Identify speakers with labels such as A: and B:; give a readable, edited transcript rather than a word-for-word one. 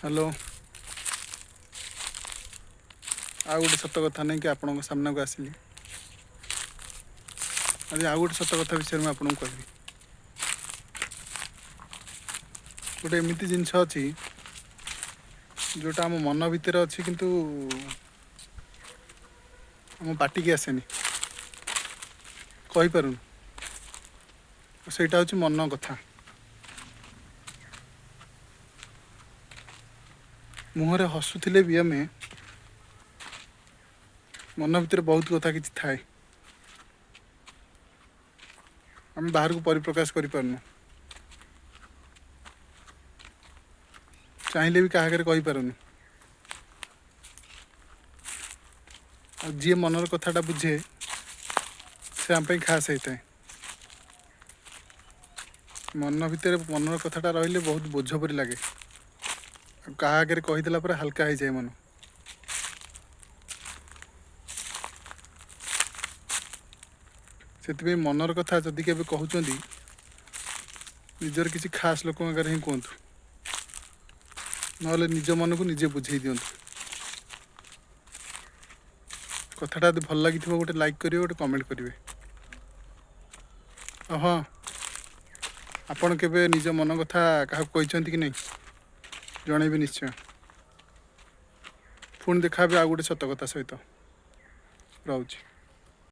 A: Hello आ गोटे सत कथा नहीं कि आपण सामना को आसिली आज आ गोटे सत कथा विषय में आपको कहबी गोटे एमती जिनस अच्छी जोटा आम मन भितर अच्छी किंतु आम पाटी की आसेनी कहीपरूँ सेटा हूँ मन कथा मुहरे हसुले भी आम मन भितर बहुत कथा कि थाए आम बाहर को परिप्रकाश कर पारनु चाहिए भी क्या कहीपरूँ जी मनर कथाटा बुझे से आम खास होता है मन भितर मनर कथाटा रही बहुत बोझ परी लगे क्या आगे कहीदेला पर हल्का हो जाए मन से मनर कथा जदि के कहते निजर किसी खास लोक आगे ही कहतु ना निज मन को निजे बुझे दिंतु कथाटा यदि भल लगी गोटे लाइक करेंगे गोटे कमेंट करेंगे हाँ आपण के निज मन कथा क्या कहते कि नहीं जनइबे निश्चय पुणी देखा आ गोटे सत कथा सहित रोचे।